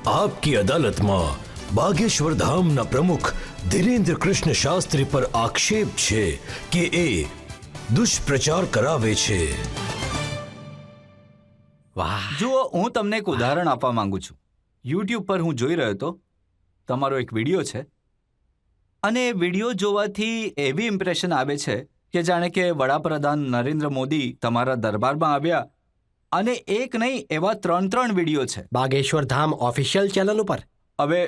आपकी अदालत में बागेश्वर धामना प्रमुख धीरेन्द्र कृष्ण शास्त्री पर आक्षेप छे कि ए दुष्प्रचार करावे छे। વાહ, જુઓ, હું તમને એક ઉદાહરણ આપવા માંગુ છું. યુટ્યુબ પર હું જોઈ રહ્યો હતો, તમારો એક વિડીયો છે, અને એ વિડીયો જોવાથી એવી ઇમ્પ્રેશન આવે છે કે જાણે કે વડાપ્રધાન નરેન્દ્ર મોદી તમારા દરબારમાં આવ્યા, અને એક નહીં એવા 3 વિડીયો છે બાગેશ્વર ધામ ઓફિશિયલ ચેનલ ઉપર. હવે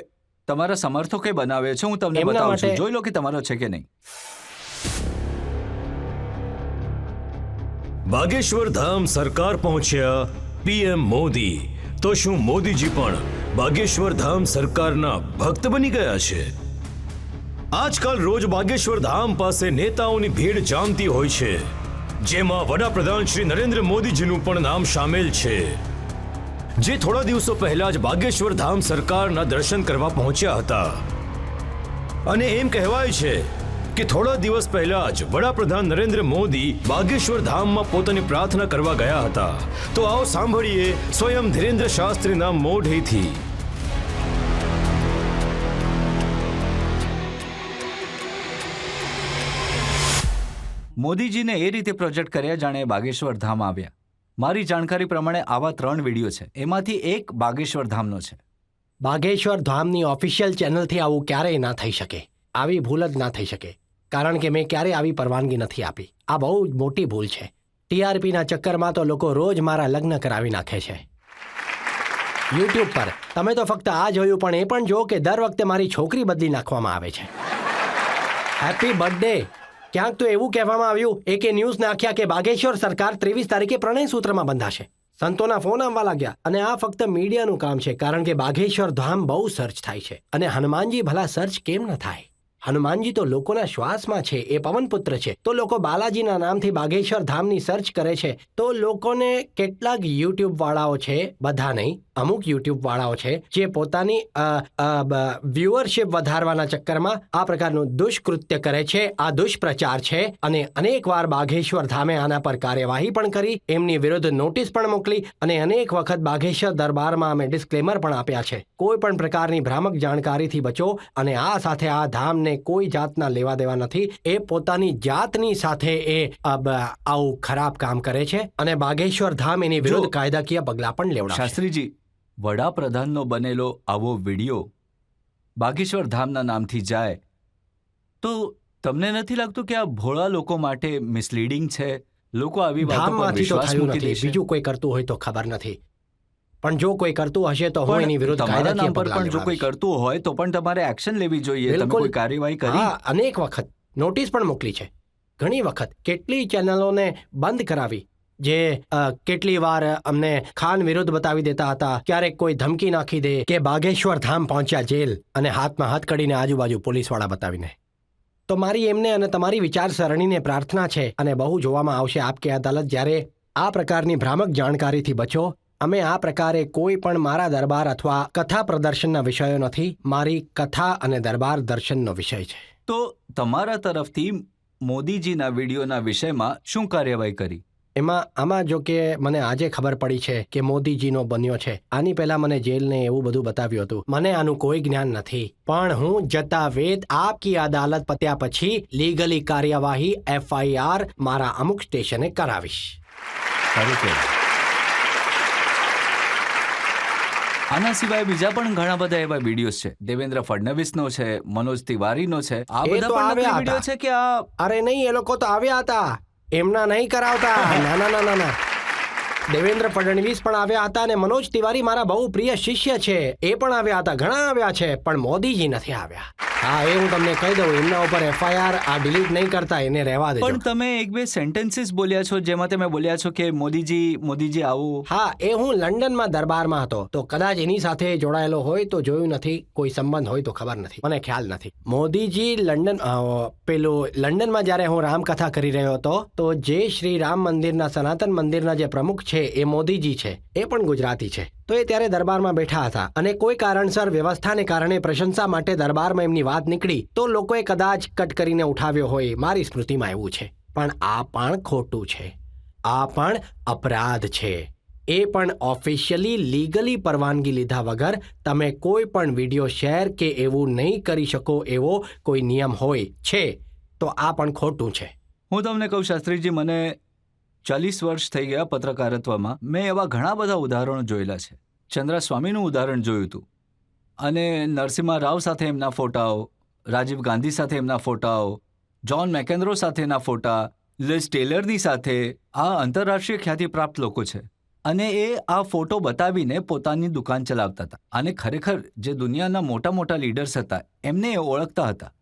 તમારા સમર્થકોએ બનાવ્યો છે, હું તમને એમના બતાવું છું, માટે- જોઈ લો કે તમારો છે કે નહીં. बागेश्वर धाम सरकार पहुंच्या पीएम मोदी. तो શું મોદીજી પણ બાગેશ્વર ધામ સરકારના ભક્ત બની ગયા છે? આજકાલ રોજ બાગેશ્વર ધામ પાસે નેતાઓની ભીડ જામતી હોય છે, જેમાં વડાપ્રધાન શ્રી નરેન્દ્ર મોદીજીનું પણ નામ સામેલ છે, જે થોડા દિવસો પહેલા જ બાગેશ્વર ધામ સરકારના દર્શન કરવા પહોંચ્યા હતા. અને એમ કહેવાય છે કે થોડા દિવસ પહેલા જ વડાપ્રધાન નરેન્દ્ર મોદી બાગેશ્વર ધામમાં પોતાની પ્રાર્થના કરવા ગયા હતા. તો આવો સાંભળીએ સ્વયં ધીરેન્દ્ર શાસ્ત્રીના મોઢેથી. મોદીજીને એ રીતે પ્રોજેક્ટ કર્યા જાણે બાગેશ્વર ધામ આવ્યા. મારી જાણકારી પ્રમાણે આવા 3 વિડીયો છે, એમાંથી એક બાગેશ્વર ધામનો છે. બાગેશ્વર ધામની ઓફિશિયલ ચેનલથી આવું ક્યારેય ના થઈ શકે. આવી ભૂલ જ ના થઈ શકે, કારણ કે મેં ક્યારેય આવી પરવાનગી નથી આપી. આ બહુ જ મોટી ભૂલ છે. ટીઆરપીના ચક્કરમાં તો લોકો રોજ મારા લગ્ન કરાવી નાખે છે. યુટ્યુબ પર તમે તો ફક્ત આ જોયું, પણ એ પણ જો કે દર વખતે મારી છોકરી બદલી નાખવામાં આવે છે. Happy birthday. ક્યાંક તો એવું કહેવામાં આવ્યું, એકે ન્યૂઝ નાખ્યા કે બાગેશ્વર સરકાર 23 તારીખે પ્રણય સૂત્રમાં બંધાશે. સંતોના ફોન આવવા લાગ્યા, અને આ ફક્ત મીડિયાનું કામ છે, કારણ કે બાગેશ્વર ધામ બહુ સર્ચ થાય છે. અને હનુમાનજી ભલા સર્ચ કેમ ન થાય? હનુમાનજી તો લોકોના શ્વાસમાં છે, એ પવનપુત્ર છે. તો લોકો બાલાજીના નામથી બાગેશ્વર ધામની સર્ચ કરે છે. તો લોકોને કેટલાક યુટ્યુબ વાળાઓ છે, બધા નહીં, અમુક યુટ્યુબ વાળાઓ છે, જે પોતાની વ્યુઅરશિપ વધારવાના ચક્કરમાં આ પ્રકારનું દુષ્કૃત્ય કરે છે. આ દુષ્પ્રચાર છે, અને અનેક વાર બાગેશ્વર ધામે આના પર કાર્યવાહી પણ કરી, એમની વિરુદ્ધ નોટિસ પણ મોકલી, અને અનેક વખત બાગેશ્વર દરબારમાં અમે ડિસ્ક્લેમર પણ આપ્યા છે. કોઈ પણ પ્રકારની ભ્રામક જાણકારીથી બચો, અને આ સાથે આ ધામને કોઈ જાતના લેવા દેવા નથી. એ પોતાની જાતની સાથે એ આવું ખરાબ કામ કરે છે, અને બાગેશ્વર ધામ એની વિરુદ્ધ કાયદાકીય પગલાં પણ લેવડાવશે. શાસ્ત્રીજી, વડાપ્રધાનનો બનેલો આવો વિડીયો બાગેશ્વર ધામના નામથી જાય તો તમને નથી લાગતું કે આ ભોળા લોકો માટે મિસલીડિંગ છે? લોકો આવી વાતો પર ધામમાંથી તો વિશ્વાસ થયું મૂકી નથી, દેશે. બીજું કોઈ કરતું હોય તો ખબર નથી, પણ જો કોઈ કરતું હશે તો હું એની વિરુદ્ધ તમારા કાયદાકીય નામ પર પગલાં પણ જો કોઈ લેવડાવીશ. કરતું હોય તો પણ તમારે એક્શન લેવી જોઈએ. તમે બિલકુલ. કોઈ કાર્યવાહી કરી? હા, અનેક વખત નોટિસ પણ મોકલી છે. ઘણી વખત કેટલી ચેનલોને બંધ કરાવી, જે કેટલી વાર અમને ખાન વિરુદ્ધ બતાવી દેતા હતા. ક્યારેક કોઈ ધમકી નાખી દે કે બાગેશ્વર ધામ પહોંચ્યા જેલ, અને હાથમાં હાથ કડીને આજુબાજુ પોલીસવાળા બતાવીને. તો મારી એમને અને તમારી વિચારસરણીને પ્રાર્થના છે, અને બહુ જોવામાં આવશે આપકે અદાલત, જ્યારે આ પ્રકારની ભ્રામક જાણકારીથી બચો. અમે આ પ્રકારે કોઈ પણ મારા દરબાર અથવા કથા પ્રદર્શનના વિષયો નથી. મારી કથા અને દરબાર દર્શનનો વિષય છે. તો તમારા તરફથી મોદીજીના વિડીયોના વિષયમાં શું કાર્યવાહી કરી? આમાં જો કે મને આજે ખબર પડી છે કે મોદીજીનો બન્યો છે. આની પહેલા મને જેલને એવું બધું બતાવ્યું હતું. મને આનું કોઈ જ્ઞાન નથી, પણ હું જતા વેત આપકી અદાલત પત્યા પછી લીગલી કાર્યવાહી FIR મારા અમુક સ્ટેશને કરાવીશ. સારું કહેવાય. આના સિવાય બીજા પણ ઘણા બધા એવા વિડીયોઝ છે. દેવેન્દ્ર ફડણવીસનો છે, મનોજ તિવારીનો છે. આ એ બધા તો પણ નકલી આવ્યા વિડીયો હતા. છે કે આ? અરે નહીં, એ લોકો તો આવ્યા હતા, એમના નહીં કરાવતા. ના ના ના ના. દેવેન્દ્ર ફડણવીસ પણ આવ્યા હતા, અને મનોજ તિવારી મારા બહુ પ્રિય શિષ્ય છે, એ પણ આવ્યા હતા. ઘણા આવ્યા છે, પણ મોદીજી નથી આવ્યા. હા, એ હું તમને કહી દઉં, એમના ઉપર FIR આ ડિલીટ નહીં કરતા, એને રહેવા દેજો. પણ તમે 1-2 સેન્ટેન્સીસ બોલ્યા છો, જેમાં તમે બોલ્યા છો કે મોદીજી આવું. હા, એ હું લંડનમાં દરબારમાં હતો, તો કદાચ એની સાથે જોડાયેલો હોય તો જોયું નથી, કોઈ સંબંધ હોય તો ખબર નથી, મને ખ્યાલ નથી. મોદીજી લંડનમાં જ્યારે હું રામકથા કરી રહ્યો હતો, તો જે શ્રી રામ મંદિરના સનાતન મંદિરના જે પ્રમુખ છે એ મોદીજી છે, એ પણ ગુજરાતી છે. તો એ ત્યારે દરબારમાં બેઠા હતા, અને કોઈ કારણસર વ્યવસ્થાને કારણે પ્રશંસા માટે દરબારમાં એમની વાત નીકળી, તો લોકોએ કદાચ કટ કરીને ઉઠાવ્યો હોય, મારી સ્મૃતિમાં એવું છે. પણ આ પણ ખોટું છે, આ પણ અપરાધ છે. એ પણ ઓફિશિયલી લીગલી પરવાનગી લીધા વગર તમે કોઈ પણ વિડીયો શેર કે એવું નહીં કરી શકો એવો કોઈ નિયમ હોય છે તો આ પણ ખોટું છે. હું તમને કહું શાસ્ત્રીજી, મને 40 વર્ષ થઈ ગયા પત્રકારત્વમાં. મેં એવા ઘણા બધા ઉદાહરણો જોયેલા છે. ચંદ્રા સ્વામીનું ઉદાહરણ જોયું હતું, અને નરસિમ્હા રાવ સાથે એમના ફોટાઓ, રાજીવ ગાંધી સાથે એમના ફોટાઓ, જ્હોન મેકેન્દ્રો સાથેના ફોટા, લિઝ ટેલરની સાથે. આ આંતરરાષ્ટ્રીય ખ્યાતિ પ્રાપ્ત લોકો છે, અને એ આ ફોટો બતાવીને પોતાની દુકાન ચલાવતા હતા. અને ખરેખર જે દુનિયાના મોટા મોટા લીડર્સ હતા એમને એ ઓળખતા હતા.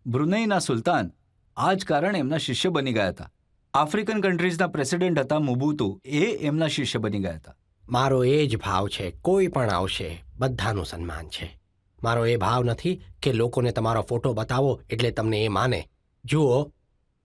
બ્રુનેઈના સુલતાન આ જ કારણે એમના શિષ્ય બની ગયા હતા. આફ્રિકન કન્ટ્રીઝના પ્રેસિડેન્ટ હતા મોબુતુ, એ એમના શિષ્ય બની ગયા હતા. મારો એ જ ભાવ છે. કોઈ પણ આવશે, બધાનું સન્માન છે. મારો એ ભાવ નથી કે લોકોને તમારો ફોટો બતાવો એટલે તમને એ માને. જુઓ,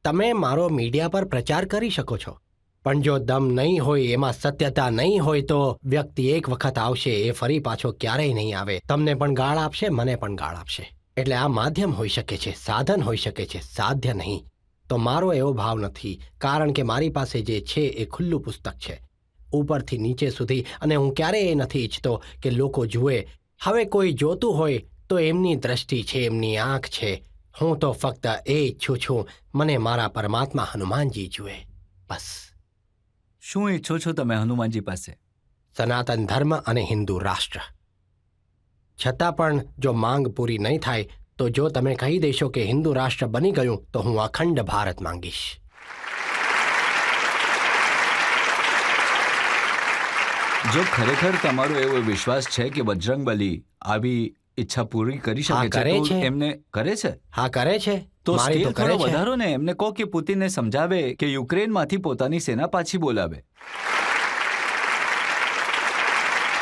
તમે મારો મીડિયા પર પ્રચાર કરી શકો છો, પણ જો દમ નહીં હોય, એમાં સત્યતા નહીં હોય, તો વ્યક્તિ એક વખત આવશે, એ ફરી પાછો ક્યારેય નહીં આવે. તમને પણ ગાળ આપશે, મને પણ ગાળ આપશે. એટલે આ માધ્યમ હોઈ શકે છે, સાધન હોઈ શકે છે, સાધ્ય નહીં. તો મારો એવો ભાવ નથી, કારણ કે મારી પાસે જે છે એ ખુલ્લું પુસ્તક છે, ઉપરથી નીચે સુધી. અને હું ક્યારેય એ નથી ઈચ્છતો કે લોકો જુએ. હવે કોઈ જોતું હોય તો એમની દ્રષ્ટિ છે, એમની આંખ છે. હું તો ફક્ત એ ઈચ્છું છું, મને મારા પરમાત્મા હનુમાનજી જુએ, બસ. શું ઈચ્છો છો તમે હનુમાનજી પાસે? સનાતન ધર્મ અને હિન્દુ રાષ્ટ્ર. છતાં પણ જો માંગ પૂરી નહીં થાય તો જો તમે કહી દેશો કે હિન્દુ રાષ્ટ્ર બની ગયું તો હું અખંડ ભારત માંગીશ. જો ખરેખર તમારો એવો વિશ્વાસ છે કે બજરંગબલી આવી ઈચ્છા પૂરી કરી હા, શકે કરે છે, છે. તો એમને કરે છે. હા, કરે છે. તો મારી સ્કેલ કરે થોડો છે. વધારો ને. એમને કહો કે પુતિનને સમજાવે કે યુક્રેનમાંથી પોતાની સેના પાછી બોલાવે.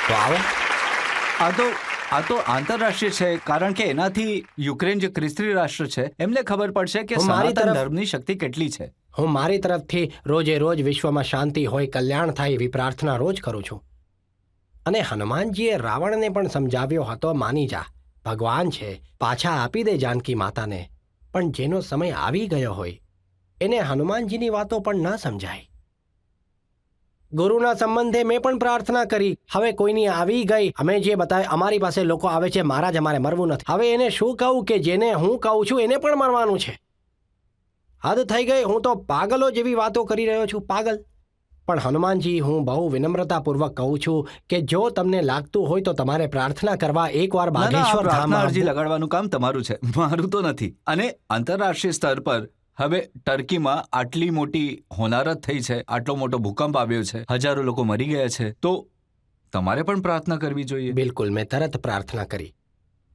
તો આવો. આ તો આંતરરાષ્ટ્રીય છે, કારણ કે એનાથી યુક્રેન જે ખ્રિસ્તી રાષ્ટ્ર છે એમને ખબર પડશે કે હું મારી સનાતન તરફ- ધર્મની શક્તિ કેટલી છે. હું મારી તરફથી રોજે રોજ વિશ્વમાં શાંતિ હોય, કલ્યાણ થાય એવી પ્રાર્થના રોજ કરું છું. અને હનુમાનજીએ રાવણને પણ સમજાવ્યો હતો, માની જા, ભગવાન છે, પાછા આપી દે જાનકી માતાને. પણ જેનો સમય આવી ગયો હોય એને હનુમાનજીની વાતો પણ ન સમજાય. ગુરુના સંબંધે મેં પણ પ્રાર્થના કરી. હવે કોઈની આવી ગઈ, અમે જે બતાવે, અમારી પાસે લોકો આવે છે, મહારાજ અમારે મરવું નથી. હવે એને શું કહું કે જેને હું કહું છું એને પણ મરવાનું છે? હદ થઈ ગઈ. હું તો પાગલો જેવી વાતો કરી રહ્યો છું, પાગલ. પણ હનુમાનજી, હું બહુ વિનમ્રતાપૂર્વક કહું છું કે જો તમને લાગતું હોય તો તમારે પ્રાર્થના કરવા એકવાર ના, ના, આ બાગેશ્વર ધામ પ્રાર્થના અરજી આવવું. લગાડવાનું કામ તમારું છે, મારું તો નથી. અને આંતરરાષ્ટ્રીય સ્તર પર હવે ટર્કીમાં આટલી મોટી હોનારત થઈ છે, આટલો મોટો ભૂકંપ આવ્યો છે, હજારો લોકો મરી ગયા છે, તો તમારે પણ પ્રાર્થના કરવી જોઈએ. બિલકુલ, મેં તરત પ્રાર્થના કરી.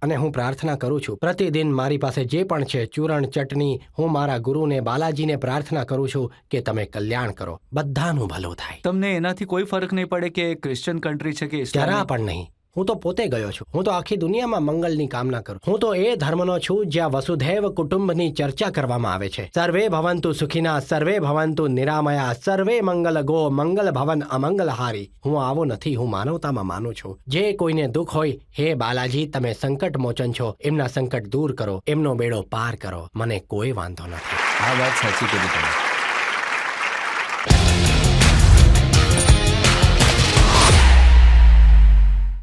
અને હું પ્રાર્થના કરું છું પ્રતિદિન. મારી પાસે જે પણ છે, ચૂરણ, ચટણી, હું મારા ગુરુને, બાલાજીને પ્રાર્થના કરું છું કે તમે કલ્યાણ કરો, બધાનું ભલું થાય. તમને એનાથી કોઈ ફરક નહીં પડે કે ક્રિશ્ચિયન કન્ટ્રી છે કે જરા ઇસ્લામ? પણ નહીં. હું તો પોતે ગયો છું. હું તો આખી દુનિયામાં મંગળની કામના કરું. હું તો એ ધર્મનો છું જ્યાં વસુધૈવ કુટુંબની ચર્ચા કરવામાં આવે છે. સર્વે ભવંતુ સુખિના, સર્વે ભવંતુ નિરામયા, સર્વે મંગલ ગો, મંગલ ભવન અમંગલહારી. હું આવો નથી, હું માનવતામાં માનું છું. જે કોઈને દુઃખ હોય, હે બાલાજી, તમે સંકટ મોચન છો, એમના સંકટ દૂર કરો, એમનો બેડો પાર કરો, મને કોઈ વાંધો નથી. આ વાત સાચી કરી તમે.